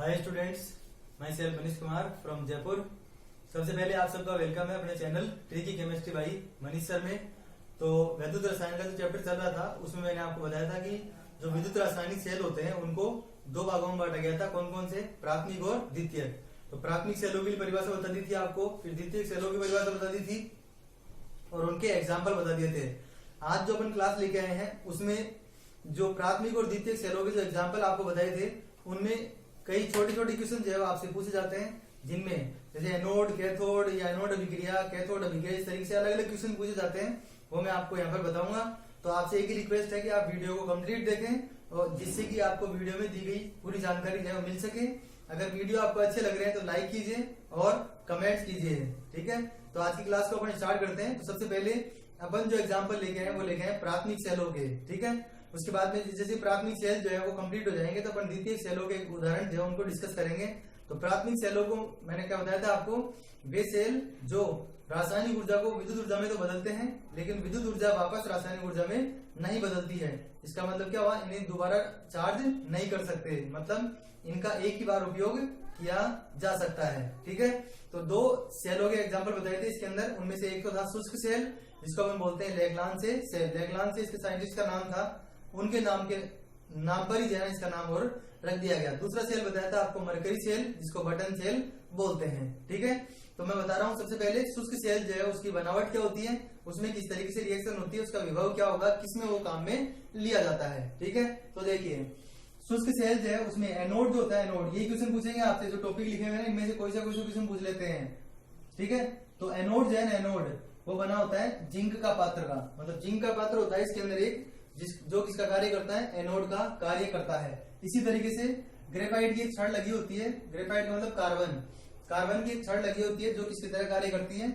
Hi students, my self Manish Kumar from Jaipur. सबसे पहले आप सबका वेलकम है अपने channel tricky chemistry by Manish sir में। तो विद्युत रसायन का जो चैप्टर चल रहा था उसमें मैंने आपको बताया था कि जो विद्युत रासायनिक सेल होते हैं उनको दो भागों में बांटा गया था। कौन कौन से? प्राथमिक और द्वितीय। तो प्राथमिक सेलों की परिभाषा बता दी थी आपको, फिर द्वितीय सेलों की परिभाषा बता दी थी और उनके एग्जाम्पल बता दिए थे। आज जो अपन क्लास लेके आए हैं उसमें जो प्राथमिक और द्वितीय सेलों के जो एग्जाम्पल आपको बताए थे उनमें कई छोटे छोटे क्वेश्चन जो है आपसे पूछे जाते हैं, जिनमें जैसे एनोड, कैथोड या एनोड अभिक्रिया, कैथोड अभिक्रिया, इस तरीके से अलग अलग क्वेश्चन पूछे जाते हैं। वो मैं आपको यहाँ पर बताऊंगा। तो आपसे एक ही रिक्वेस्ट है कि आप वीडियो को कंप्लीट देखें और जिससे कि आपको वीडियो में दी गई पूरी जानकारी जो है मिल सके। अगर वीडियो आपको अच्छे लग रहे हैं तो लाइक कीजिए और कमेंट कीजिए, ठीक है। तो आज की क्लास को अपन स्टार्ट करते हैं। तो सबसे पहले अपन जो एग्जाम्पल लेके आए वो लेके आए प्राथमिक सेलों के, ठीक है। उसके बाद में जैसे प्राथमिक सेल जो है वो कंप्लीट हो जाएंगे तो अपन द्वितीय सेलों के उदाहरण जो है उनको डिस्कस करेंगे। तो प्राथमिक सेलों को मैंने क्या बताया था आपको, वे सेल जो रासायनिक ऊर्जा को विद्युत ऊर्जा में तो बदलते हैं लेकिन विद्युत ऊर्जा वापस रासायनिक ऊर्जा में नहीं बदलती है। इसका मतलब क्या हुआ, इन्हें दोबारा चार्ज नहीं कर सकते, मतलब इनका एक ही बार उपयोग किया जा सकता है, ठीक है। तो दो सेलों के एग्जाम्पल बताए थे इसके अंदर। उनमें से एक तो था शुष्क सेल जिसको हम बोलते हैं लैग्रांज सेल। लैग्रांज इसके साइंटिस्ट का नाम था, उनके नाम पर ही जो है इसका नाम और रख दिया गया। दूसरा सेल बताया था आपको मरकरी सेल जिसको बटन सेल बोलते हैं, ठीक है। तो मैं बता रहा हूँ सबसे पहले शुष्क सेल जो है उसकी बनावट क्या होती है, उसमें किस तरीके से रिएक्शन होती है, उसका विभव क्या होगा, किसमें वो काम में लिया जाता है, ठीक है। तो देखिए शुष्क सेल जो है उसमें एनोड जो होता है, एनोड यही क्वेश्चन पूछेंगे आपसे जो टॉपिक लिखे हुए हैं इनमें से कोई सा क्वेश्चन पूछ लेते हैं, ठीक है। तो एनोड जो है ना, एनोड वो बना होता है जिंक का पात्र का, मतलब जिंक का पात्र होता है इसके अंदर एक जो किसका कार्य करता है, एनोड का कार्य करता है। इसी तरीके से ग्रेफाइट की एक छड़ लगी होती है, ग्रेफाइट का मतलब कार्बन की एक छड़ लगी होती है जो किसकी तरह कार्य करती है,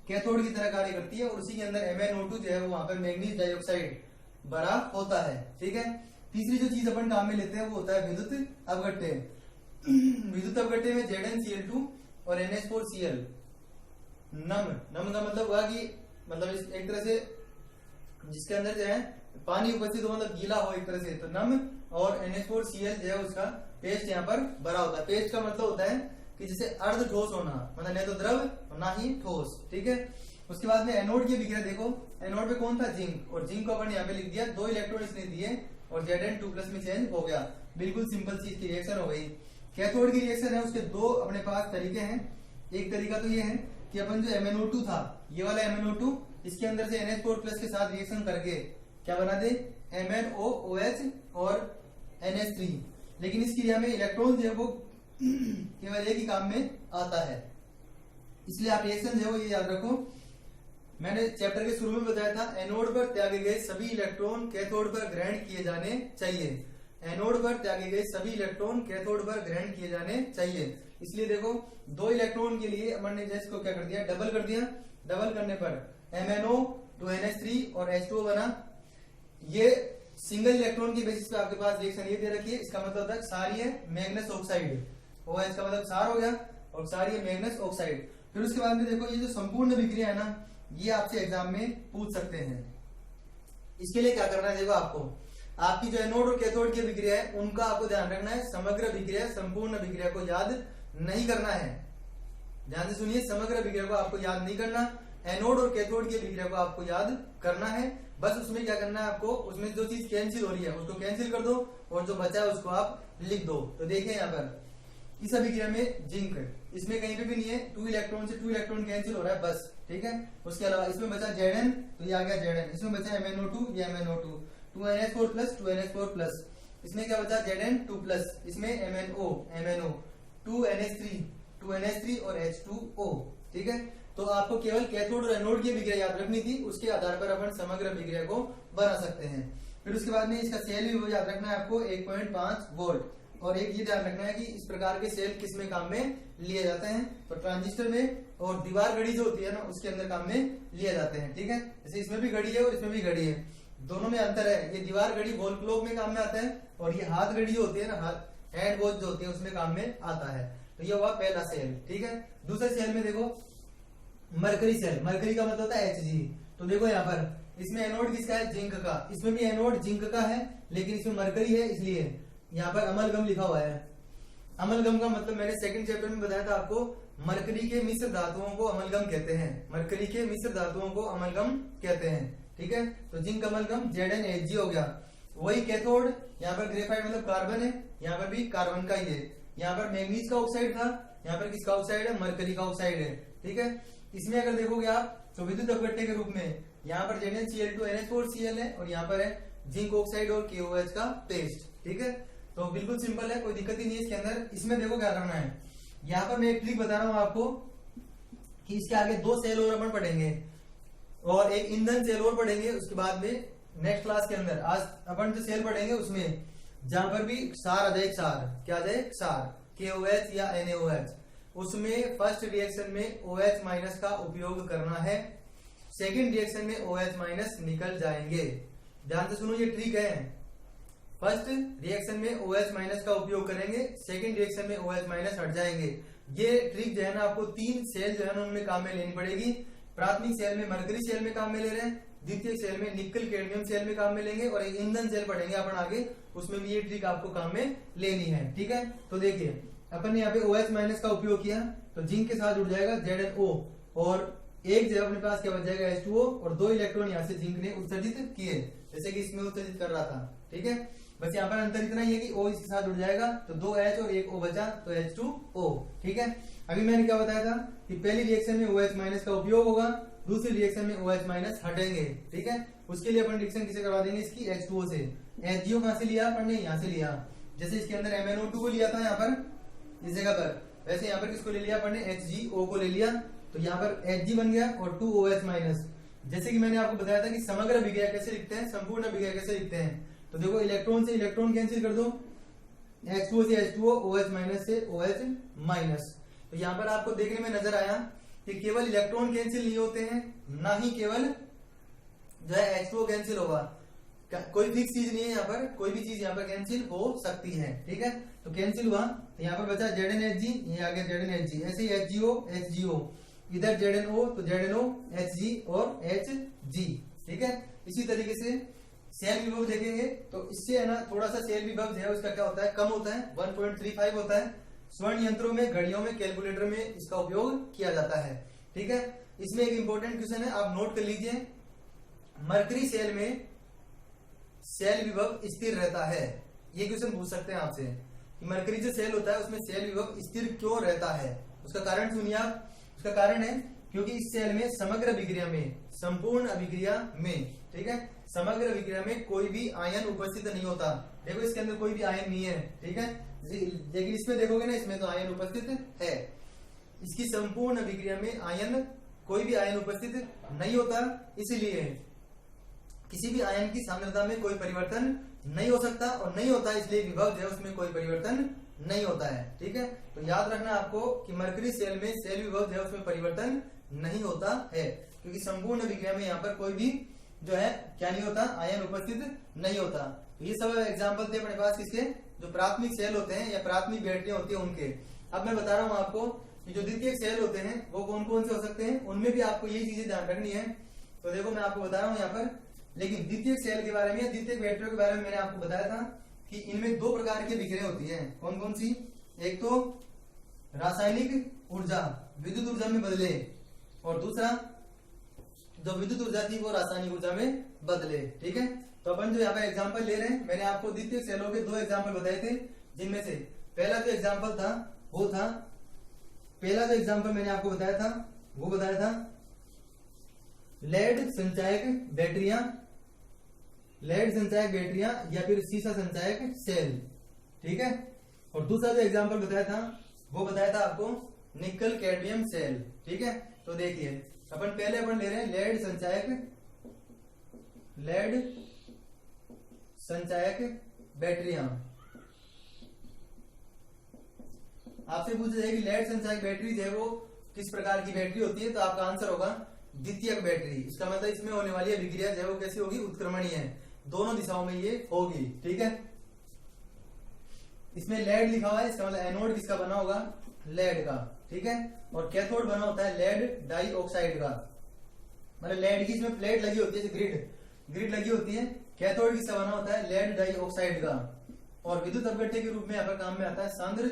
कैथोड की तरह कार्य करती है। और उसी के अंदर MnO2 जो है वो वहां पर मैग्नीज डाइऑक्साइड भरा होता है, ठीक है। तीसरी जो चीज अपन काम में लेते हैं वो होता है विद्युत अवगट्टे। विद्युत अवगट्टे में ZnCl2 और NH4Cl। नम का मतलब हुआ कि मतलब एक तरह से जिसके अंदर जो है पानी उपस्थित हो, मतलब गीला हो एक तरह से, तो नम। और NH4Cl जो है उसका पेस्ट यहाँ पर भरा होता है। पेस्ट का मतलब होता है कि जैसे अर्ध ठोस होना, मतलब न तो द्रव और ना ही ठोस, ठीक है। उसके बाद में एनोड की अभिक्रिया देखो, एनोड पे कौन था, जिंक, और जिंक को अपन यहाँ पे लिख दिया, 2 इलेक्ट्रॉन इसने दिए और Zn2+ में चेंज हो गया। बिल्कुल सिंपल चीज की रिएक्शन हो गई। कैथोड की रिएक्शन है उसके दो अपने पास तरीके हैं। एक तरीका तो ये है कि अपन जो MnO2 था, ये वाला MnO2 इसके अंदर से NH4+ के साथ रिएक्शन करके क्या बना दे, MnOOH और NH3। लेकिन इस क्रिया में इलेक्ट्रॉन जो है वो केवल एक ही काम में आता है, इसलिए आप रिएक्शन जो है वो ये याद रखो। मैंने चैप्टर के शुरू में बताया था एनोड पर त्यागे गए सभी इलेक्ट्रॉन कैथोड पर ग्रहण किए जाने चाहिए। एनोड पर त्यागे गए सभी इलेक्ट्रॉन कैथोड पर ग्रहण किए जाने चाहिए। इसलिए देखो 2 इलेक्ट्रॉन के लिए अपन ने इसको क्या कर दिया, डबल कर दिया। डबल करने पर MnO to NH3 और H2O बना। ये सिंगल इलेक्ट्रॉन की बेसिस पे आपके पास रिएक्शन ये दे रखी है, इसका मतलब होता है क्षारीय मैग्नस ऑक्साइड। OH का मतलब क्षार हो गया और क्षारीय मैग्नस ऑक्साइड। फिर उसके बाद में देखो ये जो संपूर्ण अभिक्रिया है ना, ये आपसे एग्जाम में पूछ सकते हैं। इसके लिए क्या करना है, देखो आपकी जो एनोड और कैथोड की अभिक्रिया है उनका आपको ध्यान रखना है। समग्र अभिक्रिया, संपूर्ण अभिक्रिया को याद नहीं करना है। ध्यान से सुनिए, समग्र अभिक्रिया को आपको याद नहीं करना, एनोड और कैथोड की अभिक्रिया को आपको याद करना है। बस उसमें क्या करना है आपको, उसमें जो चीज कैंसिल हो रही है उसको कैंसिल कर दो और जो बचा है उसको आप लिख दो। तो देखिए यहाँ पर इस अभिक्रिया में जिंक, इसमें कहीं पे भी नहीं है, 2 इलेक्ट्रॉन से 2 इलेक्ट्रॉन कैंसिल हो रहा है बस, ठीक है। उसके अलावा इसमें बचा Zn, तो ये आ गया Zn। इसमें बचा MnO2, ये MnO2, 2NH4+, 2NH4+। इसमें क्या बचा, Zn2+, इसमें MnO, 2NH3, 2NH3 और H2O, ठीक है। तो आपको केवल कैथोड और एनोड की अभिक्रिया याद रखनी थी, उसके आधार पर अपन समग्र अभिक्रिया को बना सकते हैं। फिर उसके बाद में इसका सेल भी याद रखना है आपको, 1.5 वोल्ट। और एक ये ध्यान रखना है कि इस प्रकार के सेल किस में काम में लिए जाते हैं, तो ट्रांजिस्टर में और दीवार घड़ी जो होती है ना उसके अंदर काम में लिए जाते हैं, ठीक है। जैसे इसमें भी घड़ी है और इसमें भी घड़ी है, दोनों में अंतर है। ये दीवार घड़ी वॉल क्लॉक में काम में आता है और ये हाथ घड़ी जो होती है ना, हैंड वॉच जो होती है उसमें काम में आता है। तो ये हुआ पहला सेल, ठीक है। दूसरे सेल में देखो मरकरी सेल, मरकरी का मतलब होता है Hg। तो देखो यहाँ पर इसमें एनोड किसका है, जिंक का। इसमें भी एनोड जिंक का है लेकिन इसमें मरकरी है, इसलिए यहाँ पर अमलगम लिखा हुआ है। अमलगम का मतलब मैंने सेकंड चैप्टर में बताया था आपको, मरकरी के मिश्र धातुओं को अमलगम कहते हैं। मरकरी के मिश्र धातुओं को अमलगम कहते हैं, ठीक है। तो जिंक अमलगम ZnHg हो गया। वही कैथोड, यहाँ पर ग्रेफाइट मतलब कार्बन है, यहाँ पर भी कार्बन का ही है। यहाँ पर मैंगनीज का ऑक्साइड था, यहाँ पर किसका ऑक्साइड है, मरकरी का ऑक्साइड है, ठीक है। इसमें अगर देखोगे आप तो विद्युत अपघट्य के रूप में यहाँ पर ZnCl2NH4Cl है और यहाँ पर है जिंक ऑक्साइड और KOH का पेस्ट, ठीक है। तो बिल्कुल सिंपल है, कोई दिक्कत ही नहीं है इसके अंदर। इसमें देखो क्या करना है, यहाँ पर मैं एक ट्रिक बता रहा हूँ आपको कि इसके आगे 2 सेल और अपन पढ़ेंगे और एक ईंधन सेल और पढ़ेंगे उसके बाद में नेक्स्ट क्लास के अंदर। आज अपन जो सेल पढ़ेंगे उसमें जहां पर भी क्षार आ जाए, क्षार क्या आ जाए, क्षार KOH या NaOH, उसमें फर्स्ट रिएक्शन में OH माइनस का उपयोग करना है, सेकंड रिएक्शन में OH माइनस निकल जाएंगे। ध्यान से सुनो, ये ट्रिक है। फर्स्ट रिएक्शन में OH माइनस का उपयोग करेंगे, सेकंड रिएक्शन में OH माइनस हट जाएंगे। ये ट्रिक जो है ना आपको 3 सेल जो है ना उनमें काम में लेनी पड़ेगी। प्राथमिक सेल में मरकरी सेल में काम में ले रहे हैं, द्वितीय सेल में निकल कैडमियम सेल में काम में लेंगे और एक ईंधन सेल पढ़ेंगे अपन आगे, उसमें भी ये ट्रिक आपको काम में लेनी है, ठीक है। तो देखिए अपन ने यहाँ पे OH माइनस का उपयोग किया तो जिंक के साथ जुड़ जाएगा ZnO और एक जगह अपने पास क्या बच जाएगा H2O और 2 इलेक्ट्रॉन यहाँ से जिंक ने उत्सर्जित किए, जैसे कि इसमें उत्सर्जित कर रहा था, ठीक है। बस यहाँ पर अंतर इतना ही है कि O इसके साथ जुड़ जाएगा तो 2 H और 1 O बचा तो H2O, ठीक है। अभी मैंने क्या बताया था कि पहली रिएक्शन में OH माइनस का उपयोग होगा, दूसरी रिएक्शन में OH माइनस हटेंगे, ठीक है। उसके लिए अपन रिएक्शन किसे करवा देंगे, इसकी H2O से। HGO कहां से लिया अपन ने, यहाँ से लिया। जैसे इसके अंदर MnO2 को लिया था यहाँ पर इस जगह पर, वैसे यहाँ पर किसको ले लिया अपन ने, HgO को ले लिया। तो यहाँ पर Hg बन गया और 2 OH माइनस। जैसे कि मैंने आपको बताया था कि समग्र अभिक्रिया कैसे लिखते हैं, संपूर्ण अभिक्रिया कैसे लिखते हैं, तो देखो इलेक्ट्रॉन से इलेक्ट्रॉन कैंसिल कर दो, H2O से H2O, OH माइनस से OH माइनस। तो यहाँ पर आपको देखने में नजर आया कि केवल इलेक्ट्रॉन कैंसिल नहीं होते हैं, ना ही केवल जो है H2O कैंसिल होगा। कोई फिक्स चीज नहीं है यहाँ पर, कोई भी चीज यहाँ पर कैंसिल हो सकती है, ठीक है। तो कैंसिल हुआ तो यहाँ पर बचा ZnHg, ये आ गया ZnHg, ऐसे ही HgO HgO, इधर ZnO तो ZnO Hg और Hg, ठीक है। इसी तरीके से सेल विभव देखेंगे तो इससे है ना थोड़ा सा सेल विभव जो है उसका क्या होता है, कम होता है, 1.35 होता है। स्वर्ण यंत्रों में, घड़ियों में, कैलकुलेटर में इसका उपयोग किया जाता है, ठीक है। इसमें एक इंपॉर्टेंट क्वेश्चन है, आप नोट कर लीजिए। मरकरी सेल में सेल विभव स्थिर रहता है, ये क्वेश्चन पूछ सकते हैं आपसे कि मरकरी जो सेल होता है उसमें सेल विभव स्थिर क्यों रहता है। उसका कारण सुनिए आप। उसका कारण है क्योंकि इस सेल में समग्र अभिक्रिया में, संपूर्ण अभिक्रिया में, ठीक है, समग्र अभिक्रिया में कोई भी आयन उपस्थित नहीं होता। देखो इसके अंदर कोई भी आयन नहीं है, ठीक है। लेकिन इसमें देखोगे ना, इसमें तो आयन उपस्थित है। इसकी संपूर्ण अभिक्रिया में आयन, कोई भी आयन उपस्थित नहीं होता, इसलिए किसी भी आयन की सांद्रता में कोई परिवर्तन नहीं हो सकता और नहीं होता, इसलिए विभव जो है उसमें कोई परिवर्तन नहीं होता है, ठीक है। तो याद रखना आपको कि मरकरी सेल में सेल विभव जो है उसमें परिवर्तन नहीं होता है, क्योंकि संपूर्ण अभिक्रिया में यहाँ पर कोई भी जो है क्या नहीं होता, आयन उपस्थित नहीं होता। तो ये सब एग्जाम्पल थे अपने पास किसके, जो प्राथमिक सेल होते हैं या प्राथमिक बैटरियां होती है उनके। अब मैं बता रहा हूँ आपको कि जो द्वितीय सेल होते हैं वो कौन कौन से हो सकते हैं, उनमें भी आपको ये चीजें ध्यान रखनी है। तो देखो मैं आपको बता रहा हूँ यहाँ पर, लेकिन द्वितीय सेल के बारे में, द्वितीय बैटरियों के बारे में मैंने आपको बताया था कि इनमें 2 प्रकार की विक्रिया होती है। कौन कौन सी, एक तो रासायनिक ऊर्जा विद्युत ऊर्जा में बदले और दूसरा जो विद्युत ऊर्जा थी वो रासायनिक ऊर्जा में बदले, ठीक है। तो अपन जो यहाँ पे एग्जांपल ले रहे हैं, मैंने आपको द्वितीय सेलों के 2 एग्जांपल बताए थे, जिनमें से पहला जो एग्जांपल था वो था, पहला जो एग्जांपल मैंने आपको बताया था वो बताया था लेड संचायक बैटरियां, लेड संचायक बैटरियां या फिर सीसा संचायक सेल, ठीक है। और दूसरा जो एग्जांपल बताया था वो बताया था आपको निकल कैडमियम सेल, ठीक है। तो देखिए अपन पहले ले रहे हैं लेड संचायक बैटरियां। आपसे पूछा जाए कि लेड संचायक बैटरी जो है वो किस प्रकार की बैटरी होती है, तो आपका आंसर होगा द्वितीयक बैटरी। इसका मतलब इसमें होने वाली अभिक्रिया जो है वो कैसी होगी, उत्क्रमणीय है, दोनों दिशाओं में ये होगी, ठीक है। इसमें लेड लिखा हुआ है, इसका मतलब एनोड किसका बना होगा, लेड का, ठीक है। और कैथोड बना होता है लेड डाइऑक्साइड का, मतलब लेड की इसमें प्लेट लगी होती है, ग्रिड लगी होती है। कैथोड किसका बना होता है, लेड डाइऑक्साइड का। और विद्युत अपघट्य के रूप में यहाँ पर काम में आता है सांद्र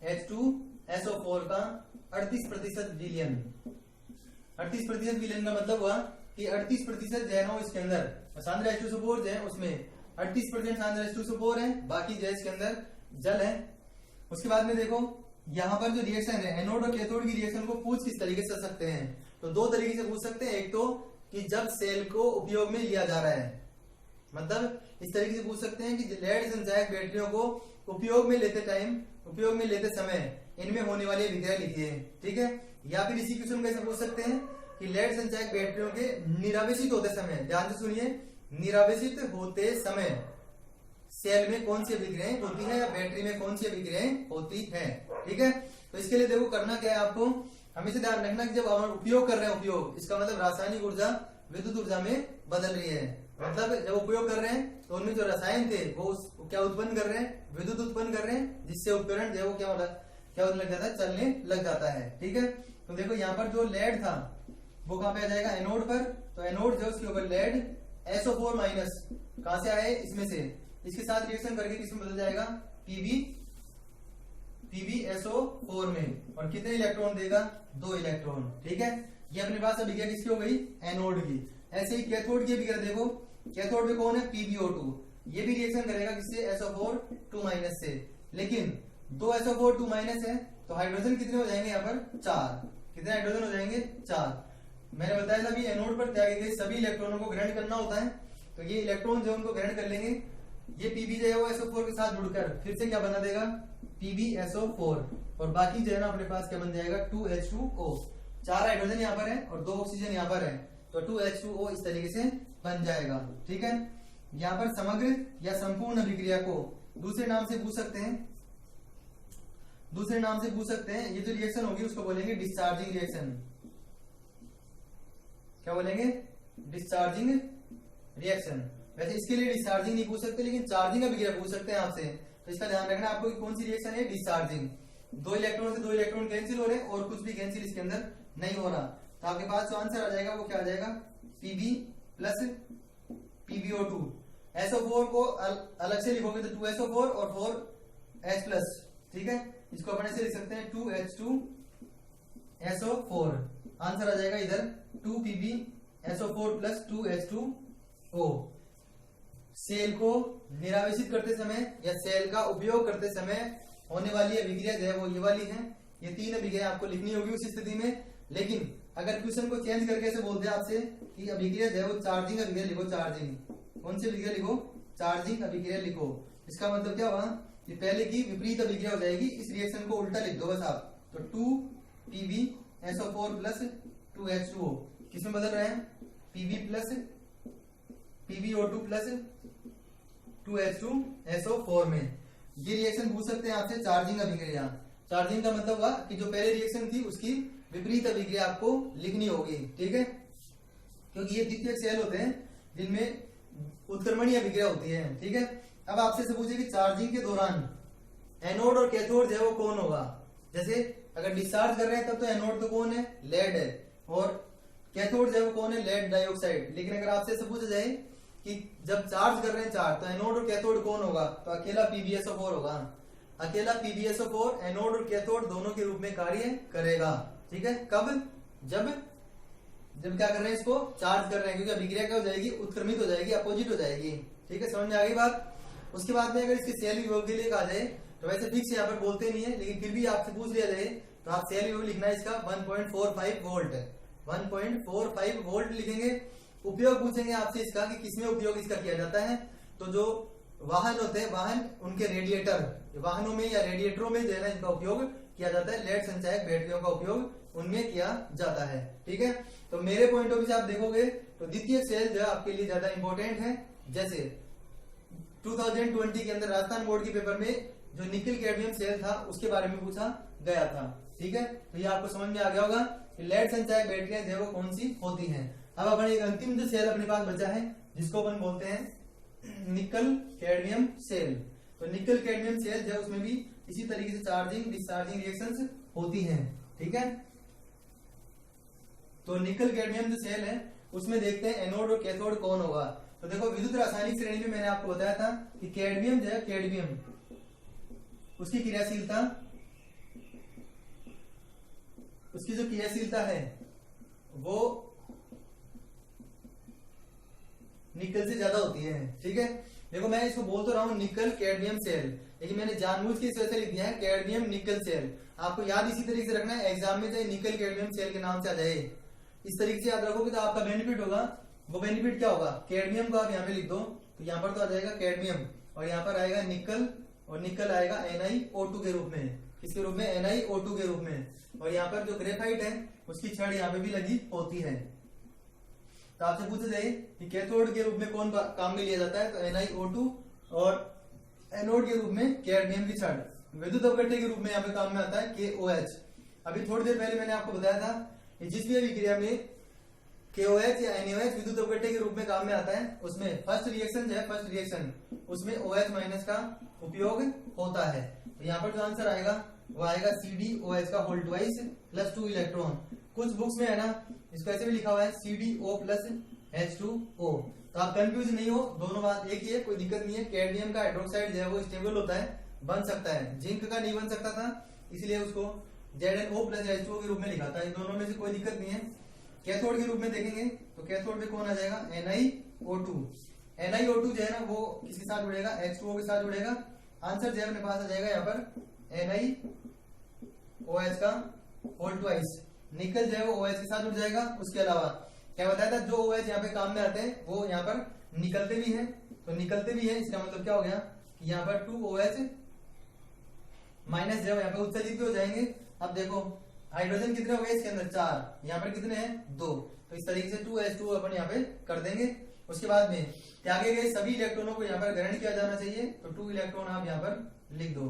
H2SO4 का 38% विलयन। 38% विलयन का मतलब हुआ कि 38% जो है ना इसके अंदर सांद्र H2SO4 जो है उसमें 38% सांद्र H2SO4 है, बाकी जो है इसके अंदर जल है। उसके बाद में देखो यहाँ पर जो रिएक्शन है एनोड और कैथोड की रिएक्शन को पूछ किस तरीके से सकते हैं, तो दो तरीके से पूछ सकते हैं। एक तो कि जब सेल को उपयोग में लिया जा रहा है, मतलब इस तरीके से पूछ सकते हैं कि लेड संचायक बैटरियों को उपयोग में लेते समय इनमें होने वाली अभिक्रिया लिखिए, ठीक है। या फिर इसी क्वेश्चन को ऐसे पूछ सकते हैं कि लेड संचायक बैटरियों के निरावेशित होते समय, ध्यान से सुनिए, निरावेशित होते समय सेल में कौन सी अभिक्रियाएं होती है या बैटरी में कौन सी अभिक्रियाएं होती है, ठीक है। तो इसके लिए देखो करना क्या है, आपको हमेशा ध्यान रखना कि जब हम उपयोग कर रहे हैं, उपयोग इसका मतलब रासायनिक ऊर्जा विद्युत ऊर्जा में बदल रही है, मतलब जब उपयोग कर रहे हैं तो उनमें जो रसायन थे वो क्या उत्पन्न कर रहे हैं, विद्युत उत्पन्न कर रहे हैं, जिससे उपकरण जो है वो क्या होने लग जाता है, चलने लग जाता है, ठीक है। तो देखो यहाँ पर जो लेड था वो कहाँ पे आ जाएगा, एनोड पर। तो एनोड जो उसके ऊपर लेड SO4 माइनस कहां से आए, इसमें से, इसके साथ रिएक्शन करके किसमें बदल जाएगा, PbSO4 में, और कितने इलेक्ट्रॉन देगा, 2 इलेक्ट्रॉन, ठीक है। ये अपने पास अभिक्रिया किसकी हो गई, एनोड की। ऐसे ही कैथोड की अभिक्रिया देखो, कैथोड में कौन है, PbO2, ये भी रिएक्शन करेगा किससे, SO4 2 माइनस से, लेकिन 2 SO4 2 माइनस है तो हाइड्रोजन कितने हो जाएंगे यहाँ पर, 4। कितने हाइड्रोजन हो जाएंगे, 4। मैंने बताया था भी एनोड पर त्यागे गए सभी इलेक्ट्रॉनों को ग्रहण करना होता है, तो ये इलेक्ट्रॉन जो उनको ग्रहण कर लेंगे, ये Pb जो है वो SO4 के साथ जुड़कर फिर से क्या बना देगा, PbSO4, और बाकी जो है ना अपने पास क्या बन जाएगा, 2H2O। 4 हाइड्रोजन यहाँ पर है और 2 ऑक्सीजन यहाँ पर है, तो 2H2O इस तरीके से बन जाएगा, ठीक है। यहाँ पर समग्र या संपूर्ण अभिक्रिया को दूसरे नाम से पूछ सकते हैं, ये जो रिएक्शन होगी उसको बोलेंगे डिस्चार्जिंग रिएक्शन। क्या बोलेंगे, डिस्चार्जिंग रिएक्शन। वैसे इसके लिए डिस्चार्जिंग नहीं पूछ सकते, लेकिन चार्जिंग अभिक्रिया पूछ सकते हैं आपसे, तो इसका ध्यान रखना आपको कि कौन सी रिएक्शन है, डिस्चार्जिंग। 2 इलेक्ट्रॉन से 2 इलेक्ट्रॉन कैंसिल हो रहे हैं और कुछ भी कैंसिल इसके अंदर नहीं हो रहा, तो आपके पास जो आंसर आ जाएगा वो क्या आ जाएगा, Pb प्लस PbO2। SO4 को अलग से लिखोगे तो 2SO4 और 4H प्लस, ठीक है। इसको अपने से लिख सकते हैं 2H2SO4, आंसर आ जाएगा इधर 2PbSO4 प्लस 2H2O। सेल को निरावेशित करते समय या सेल का उपयोग करते समय होने वाली अभिक्रिया जो है वो ये वाली है, ये 3 अभिक्रिया आपको लिखनी होगी उस स्थिति में। लेकिन अगर क्वेश्चन को चेंज करके ऐसे बोलते हैं आपसे कि अभिक्रिया जो है वो चार्जिंग अभिक्रिया लिखो, चार्जिंग, कौन सी अभिक्रिया लिखो, चार्जिंग अभिक्रिया लिखो, इसका मतलब क्या हुआ कि पहले की विपरीत अभिक्रिया हो जाएगी, इस रिएक्शन को उल्टा लिख दो बस आप, तो 2PbSO4 प्लस 2H2O किसमें बदल रहे हैं, PbO2 प्लस 2H2SO4 में। ये रिएक्शन पूछ सकते हैं आपसे चार्जिंग अभिक्रिया। चार्जिंग का मतलब हुआ कि जो पहले रिएक्शन थी उसकी विपरीत अभिक्रिया आपको लिखनी होगी, ठीक है, क्योंकि ये द्वितीयक सेल होते हैं जिनमें उत्क्रमणीय अभिक्रिया होती है, ठीक है। अब आपसे से पूछे कि चार्जिंग के दौरान एनोड और कैथोड जो है वो कौन होगा, जैसे अगर डिस्चार्ज कर रहे हैं तब तो एनोड तो कौन है, लेड है, और कैथोड जो है वो कौन है, लेड डाइऑक्साइड। लेकिन अगर आपसे ऐसे पूछा जाए कि जब चार्ज कर रहे हैं चार्ज, तो एनोड और कैथोड कौन होगा, तो अकेला PbSO4 होगा, अकेला PbSO4 एनोड और कैथोड दोनों के रूप में कार्य करेगा, ठीक है। कब, जब क्या कर रहे हैं, इसको चार्ज कर रहे हैं, क्योंकि अभिक्रिया क्या हो जाएगी, उत्क्रमित हो जाएगी, अपोजिट हो जाएगी, ठीक है, समझ में आ गई बात। उसके बाद में अगर इसके सेल विभव के लिए कहा जाए तो वैसे फिक्स यहाँ पर बोलते नहीं है, लेकिन फिर भी आपसे पूछ लिया जाए तो आप सेल विभव लिखना है इसका 1.45 वोल्ट, 1.45 वोल्ट लिखेंगे। उपयोग पूछेंगे आपसे इसका कि किसमें उपयोग इसका किया जाता है, तो जो वाहन होते हैं, वाहन उनके रेडिएटर, वाहनों में या रेडिएटरों में जो है ना इनका उपयोग किया जाता है, लेड संचायक बैटरियों का उपयोग उनमें किया जाता है, ठीक है। तो मेरे पॉइंट ऑफ व्यू से आप देखोगे तो द्वितीयक सेल जो है आपके लिए ज्यादा इंपॉर्टेंट है। जैसे 2020 के अंदर राजस्थान बोर्ड के पेपर में जो निकल कैडमियम सेल था उसके बारे में पूछा गया था, ठीक है। तो ये आपको समझ में आ गया होगा कि लेड संचायक बैटरियां जो है वो कौन सी होती हैं। अब अपने एक अंतिम जो सेल अपने पास बचा है जिसको अपन बोलते हैं निकल कैडमियम सेल। तो निकल कैडमियम सेल जो है उसमें भी इसी तरीके से चार्जिंग डिस्चार्जिंग रिएक्शंस होती हैं, ठीक है। तो निकल कैडमियम जो सेल है उसमें देखते हैं एनोड और कैथोड कौन होगा। तो देखो विद्युत रासायनिक श्रेणी में मैंने आपको बताया था कि कैडमियम जो है, कैडमियम उसकी क्रियाशीलता उसकी जो क्रियाशीलता है वो निकल से ज्यादा होती है। ठीक है, देखो मैं इसको बोल तो रहा हूँ निकल कैडमियम सेल, लेकिन मैंने जानबूझ के इस वजह से लिख दिया है कैडमियम निकल सेल। आपको याद इसी तरीके से रखना है, एग्जाम में चाहे निकल कैडमियम सेल के नाम से आ जाए, इस तरीके से याद रखोगे तो आपका बेनिफिट होगा। वो बेनिफिट क्या होगा, कैडमियम को आप यहाँ पे लिख दो तो यहाँ पर तो आ जाएगा कैडमियम, और यहाँ पर आएगा निकल, और निकल आएगा NiO2 के रूप में, किसके रूप में, NiO2 के रूप में। और यहाँ पर जो ग्रेफाइट है उसकी छड़ यहाँ पे भी लगी होती है। तो आपसे पूछा जाए कि कैथोड के रूप में कौन काम में लिया जाता है, तो NiO2, और एनोड के रूप में कैडमियम की छड़। विद्युत अपघट्य के रूप में यहाँ पे काम में आता है KOH। अभी थोड़ी देर पहले मैंने आपको बताया था कि जिस भी अभिक्रिया में KOH या NaOH विद्युत अपघट्य के रूप में काम में आता है, उसमें फर्स्ट रिएक्शन जो है, फर्स्ट रिएक्शन उसमें OH माइनस का उपयोग होता है। तो यहाँ पर जो आंसर आएगा वो आएगा CdOH का होल ट्वाइस प्लस 2 इलेक्ट्रॉन। कुछ बुक्स में है ना इसको ऐसे भी लिखा हुआ है CdO प्लस H2O। तो आप कंफ्यूज नहीं हो, दोनों बात एक ही है, कोई दिक्कत नहीं है। कैडमियम का हाइड्रोक्साइड जो है वो स्टेबल होता है, बन सकता है, जिंक का नहीं बन सकता था, इसलिए उसको ZnO प्लस H2O के रूप में लिखा था। इन दोनों में से कोई दिक्कत नहीं है। कैथोड के रूप में देखेंगे तो कैथोड में कौन आ जाएगा, NiO2। NiO2 जो है ना वो किसके साथ जुड़ेगा, H2O के साथ जुड़ेगा। आंसर जो है अपने पास आ जाएगा यहाँ पर NiOH का होल ट्वाइस। निकल जो है वो OH के साथ जुड़ जाएगा। उसके अलावा क्या बताया था, जो OH यहाँ पे काम में आते हैं वो यहाँ पर निकलते भी हैं, तो निकलते भी है, इसका मतलब क्या हो गया कि यहाँ पर 2OH माइनस जो यहाँ पे उत्सर्जित भी हो जाएंगे। अब देखो हाइड्रोजन कितने हो गए इसके अंदर, 4, यहाँ पर कितने हैं, 2, तो इस तरीके से 2H2 अपन यहाँ पे कर देंगे। उसके बाद में त्यागे गए सभी इलेक्ट्रॉनों को यहाँ पर ग्रहण किया जाना चाहिए, तो 2 इलेक्ट्रॉन आप यहाँ पर लिख दो।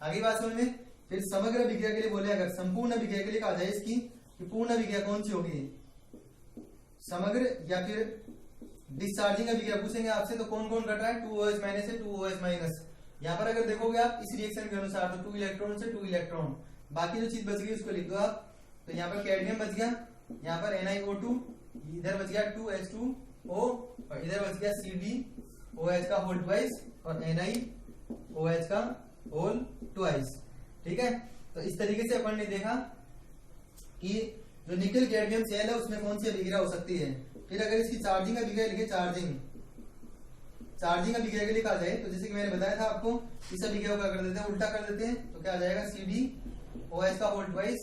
आगे बात समझ में। फिर समग्र अभिक्रिया के लिए बोले, अगर संपूर्ण अभिक्रिया के लिए कहा जाए इसकी कि पूर्ण अभिक्रिया कौन सी होगी, समग्र या फिर डिस्चार्जिंग अभिक्रिया पूछेंगे आपसे, तो कौन कौन घट रहा है, 2OH माइनस से 2OH माइनस। यहाँ पर अगर देखोगे आप इस रिएक्शन के अनुसार तो 2 इलेक्ट्रॉन से 2 इलेक्ट्रॉन, बाकी जो चीज बच गई उसको लिख दो आप। तो यहाँ पर कैडमियम बच गया, यहाँ पर NiO2, इधर बच गया 2H2O, और इधर बच गया CdOH का होल ट्वाइस और NiOH का होल ट्वाइस। ठीक है, तो इस तरीके से अपन ने देखा कि जो निकल कैडमियम सेल है उसमें कौन सी अभिक्रिया हो सकती है। फिर अगर इसकी चार्जिंग अभिक्रिया लिखे, चार्जिंग अभिक्रिया के लिए कहा जाए तो जैसे कि मैंने बताया था आपको, इस अभिक्रिया को क्या कर देते हैं, उल्टा कर देते हैं, तो क्या आ जाएगा CdOH का होल ट्वाइस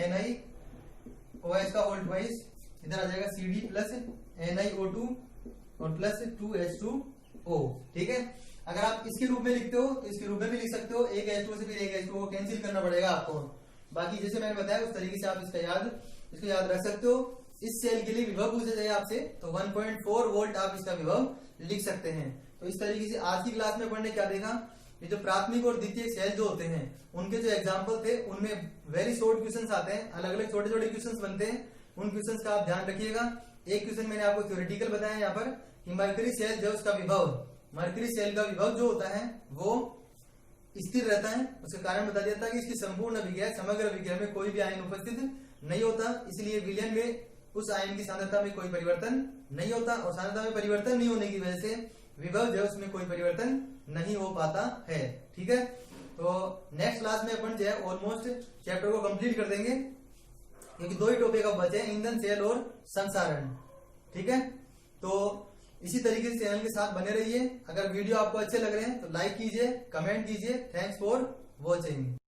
NiOH का होल ट्वाइस, इधर आ जाएगा CD प्लस NiO2 और प्लस 2H2O। ठीक है, अगर आप इसके रूप में लिखते हो तो इसके रूप में भी लिख सकते हो, एक H2O से फिर एक H2O कैंसिल करना पड़ेगा आपको। बाकी जैसे मैंने बताया उस तरीके से आप इसको याद रख सकते हो। इस सेल के लिए विभव पूछा जाए आपसे तो 1.4 वोल्ट आप इसका विभव लिख सकते हैं। तो इस तरीके से आज की क्लास में पढ़ने क्या देखा, ये जो प्राथमिक और द्वितीय सेल जो होते हैं उनके जो एग्जाम्पल थे उनमें वेरी शॉर्ट क्वेश्चंस आते हैं, अलग अलग छोटे छोटे क्वेश्चंस बनते हैं, उन क्वेश्चंस का आप ध्यान रखिएगा। एक क्वेश्चन मैंने आपको थ्योरेटिकल बताया यहाँ पर कि मरकरी सेल जो उसका विभव, मरकरी सेल का विभव जो होता है वो स्थिर रहता है। उसका कारण बता दिया था कि इसकी संपूर्ण अभिक्रिया, समग्र अभिक्रिया में कोई भी आयन उपस्थित नहीं होता, इसलिए विलयन में उस आयन की सांद्रता में कोई परिवर्तन नहीं होता, और सांद्रता में परिवर्तन नहीं होने की वजह से विभव जो है उसमें कोई परिवर्तन नहीं हो पाता है। ठीक है, तो नेक्स्ट क्लास में अपन जो है ऑलमोस्ट चैप्टर को कंप्लीट कर देंगे, क्योंकि 2 ही टॉपिक अब बचे हैं, ईंधन सेल और संसारण। ठीक है, तो इसी तरीके से चैनल के साथ बने रहिए। अगर वीडियो आपको अच्छे लग रहे हैं तो लाइक कीजिए, कमेंट कीजिए। Thanks for watching.